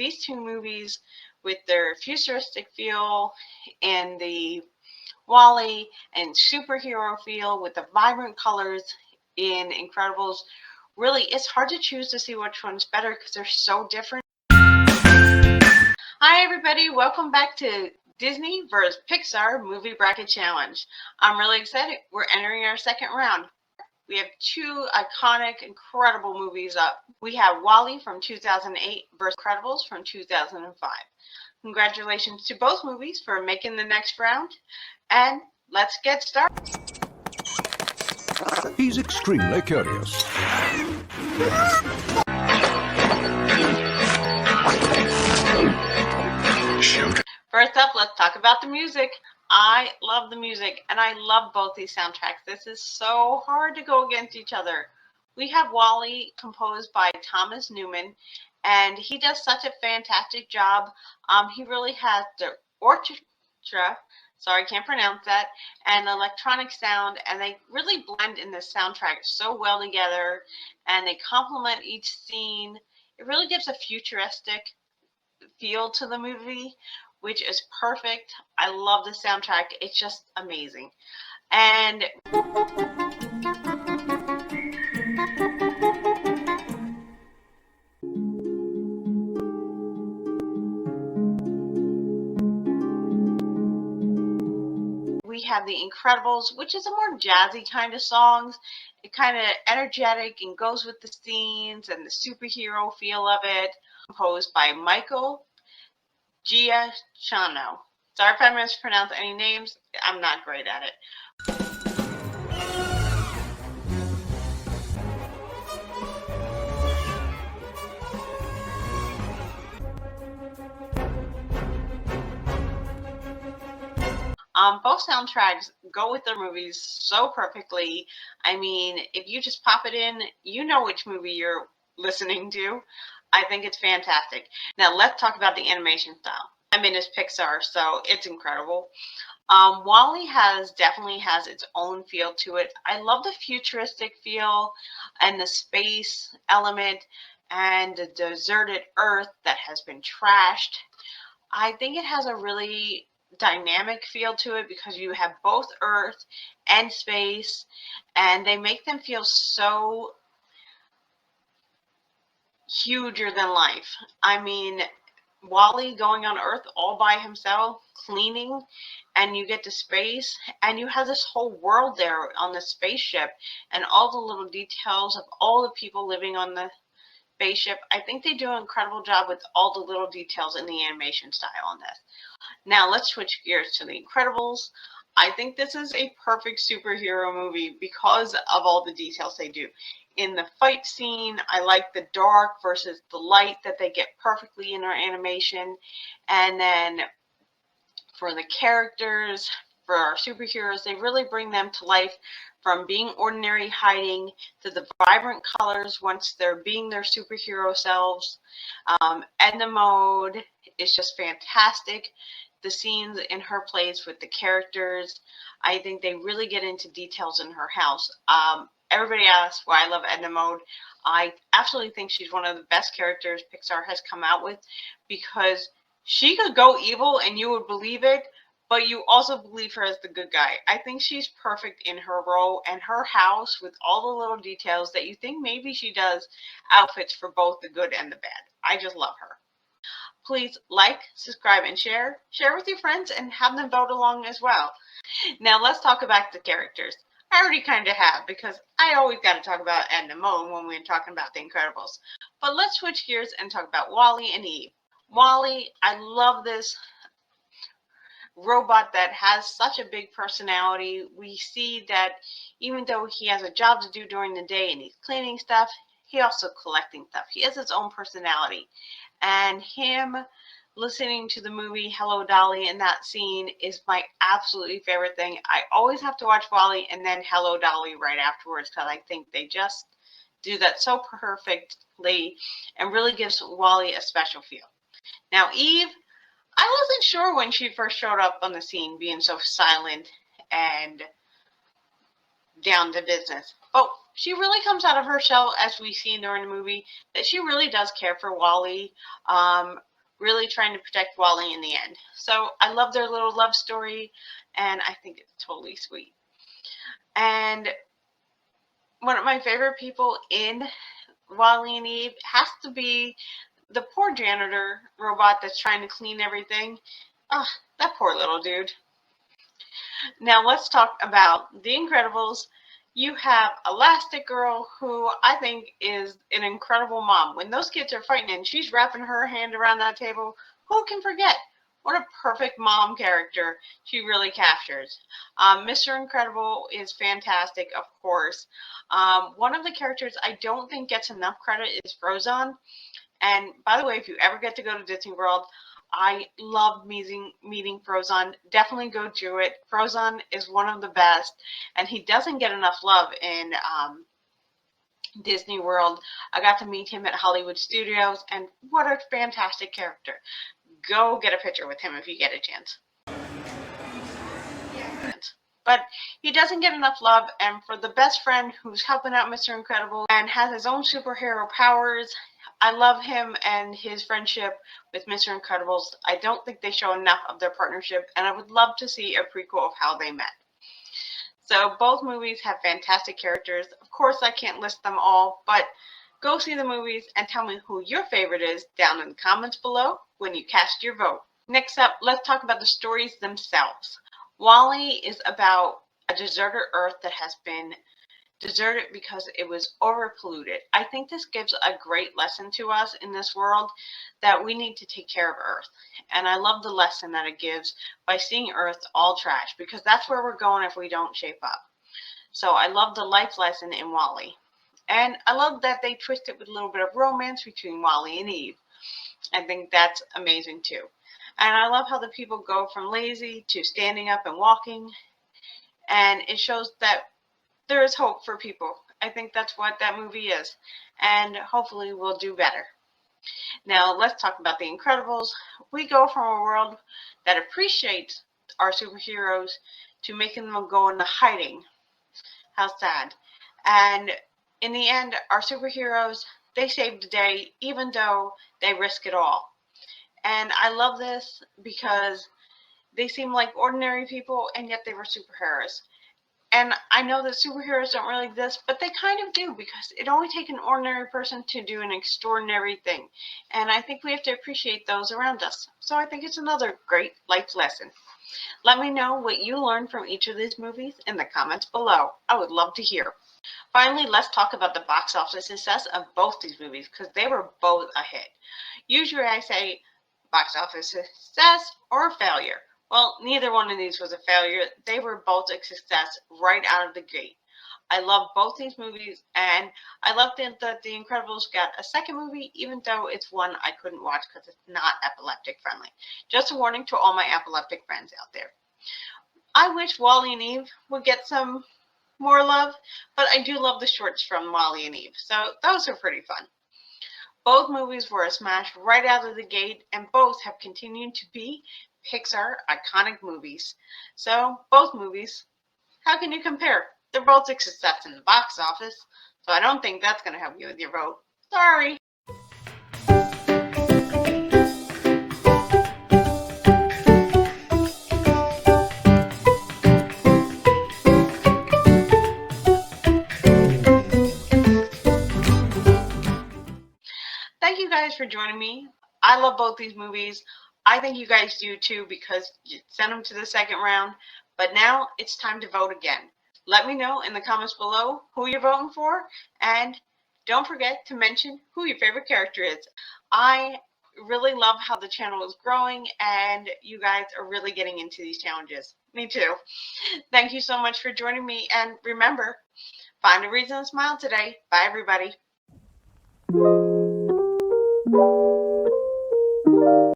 these two movies with their futuristic feel and the WALL-E and superhero feel with the vibrant colors in Incredibles, really, it's hard to choose to see which one's better because they're so different. Hi everybody, welcome back to Disney vs. Pixar Movie Bracket Challenge. I'm really excited. We're entering our second round. We have two iconic, incredible movies up. We have WALL-E from 2008 versus Incredibles from 2005. Congratulations to both movies for making the next round, and let's get started. He's extremely curious. First up, let's talk about the music. I love the music, and I love both these soundtracks. This is so hard to go against each other. We have WALL-E composed by Thomas Newman, and he does such a fantastic job. He really has the orchestra, sorry, I can't pronounce that, and electronic sound, and they really blend in this soundtrack so well together, and they complement each scene. It really gives a futuristic feel to the movie, which is perfect. I love the soundtrack. It's just amazing. And we have The Incredibles, which is a more jazzy kind of songs. It kind of energetic and goes with the scenes and the superhero feel of it. Composed by Michael Giacchino. Sorry if I mispronounced any names. I'm not great at it. Both soundtracks go with the movies so perfectly. I mean, if you just pop it in, you know which movie you're listening to. I think it's fantastic. Now let's talk about the animation style. I mean, it's Pixar, so it's incredible. WALL-E definitely has its own feel to it. I love the futuristic feel and the space element and the deserted Earth that has been trashed. I think it has a really dynamic feel to it because you have both Earth and space, and they make them feel so huger than life. I mean, WALL-E going on Earth all by himself, cleaning, and you get to space, and you have this whole world there on the spaceship, and all the little details of all the people living on the spaceship. I think they do an incredible job with all the little details in the animation style on this. Now let's switch gears to The Incredibles. I think this is a perfect superhero movie because of all the details they do. In the fight scene, I like the dark versus the light that they get perfectly in their animation. And then for the characters, for our superheroes, they really bring them to life from being ordinary hiding to the vibrant colors once they're being their superhero selves. Edna Mode is just fantastic. The scenes in her place with the characters, I think they really get into details in her house. Everybody asks why I love Edna Mode. I absolutely think she's one of the best characters Pixar has come out with because she could go evil and you would believe it, but you also believe her as the good guy. I think she's perfect in her role, and her house with all the little details that you think maybe she does outfits for both the good and the bad. I just love her. Please like, subscribe, and share. Share with your friends and have them vote along as well. Now let's talk about the characters. I already kind of have because I always got to talk about Edna Mode when we're talking about The Incredibles. But let's switch gears and talk about WALL-E and Eve. WALL-E, I love this robot that has such a big personality. We see that even though he has a job to do during the day and he's cleaning stuff, he also collecting stuff. He has his own personality. And him listening to the movie Hello Dolly in that scene is my absolutely favorite thing. I always have to watch WALL-E and then Hello Dolly right afterwards because I think they just do that so perfectly and really gives WALL-E a special feel. Now Eve, I wasn't sure when she first showed up on the scene being so silent and down to business. But she really comes out of her shell, as we see during the movie, that she really does care for WALL-E. really trying to protect Wally in the end. So I love their little love story, and I think it's totally sweet. And one of my favorite people in Wally and Eve has to be the poor janitor robot that's trying to clean everything. Ah, that poor little dude. Now let's talk about The Incredibles. You have Elastigirl, who I think is an incredible mom. When those kids are fighting and she's wrapping her hand around that table, who can forget? What a perfect mom character she really captures. Mr. Incredible is fantastic, of course. One of the characters I don't think gets enough credit is Frozone. And by the way, if you ever get to go to Disney World, I love meeting Frozone. Definitely go do it. Frozone is one of the best, and he doesn't get enough love in Disney World. I got to meet him at Hollywood Studios, and what a fantastic character. Go get a picture with him if you get a chance. But he doesn't get enough love, and for the best friend who's helping out Mr. Incredible and has his own superhero powers, I love him and his friendship with Mr. Incredibles. I don't think they show enough of their partnership, and I would love to see a prequel of how they met. So both movies have fantastic characters. Of course, I can't list them all, but go see the movies and tell me who your favorite is down in the comments below when you cast your vote. Next up, let's talk about the stories themselves. WALL-E is about a deserted Earth that has been deserted because it was overpolluted. I think this gives a great lesson to us in this world that we need to take care of Earth. And I love the lesson that it gives by seeing Earth all trash, because that's where we're going if we don't shape up. So I love the life lesson in WALL-E. And I love that they twist it with a little bit of romance between WALL-E and Eve. I think that's amazing too. And I love how the people go from lazy to standing up and walking. And it shows that there is hope for people. I think that's what that movie is. And hopefully we'll do better. Now let's talk about The Incredibles. We go from a world that appreciates our superheroes to making them go into hiding. How sad. And in the end, our superheroes, they save the day even though they risk it all. And I love this because they seem like ordinary people, and yet they were superheroes. And I know that superheroes don't really exist, but they kind of do, because it only takes an ordinary person to do an extraordinary thing. And I think we have to appreciate those around us. So I think it's another great life lesson. Let me know what you learned from each of these movies in the comments below. I would love to hear. Finally, let's talk about the box office success of both these movies, because they were both a hit. Usually I say box office success or failure. Well, neither one of these was a failure. They were both a success right out of the gate. I love both these movies, and I love that The Incredibles got a second movie, even though it's one I couldn't watch because it's not epileptic friendly. Just a warning to all my epileptic friends out there. I wish WALL-E and Eve would get some more love, but I do love the shorts from WALL-E and Eve, so those are pretty fun. Both movies were a smash right out of the gate, and both have continued to be Pixar iconic movies. So, both movies, how can you compare? They're both a success in the box office, so I don't think that's going to help you with your vote. Sorry. Thank you guys for joining me. I love both these movies. I think you guys do too, because you sent them to the second round. But now it's time to vote again. Let me know in the comments below who you're voting for, and don't forget to mention who your favorite character is. I really love how the channel is growing, and you guys are really getting into these challenges. Me too. Thank you so much for joining me, and remember, find a reason to smile today. Bye, everybody.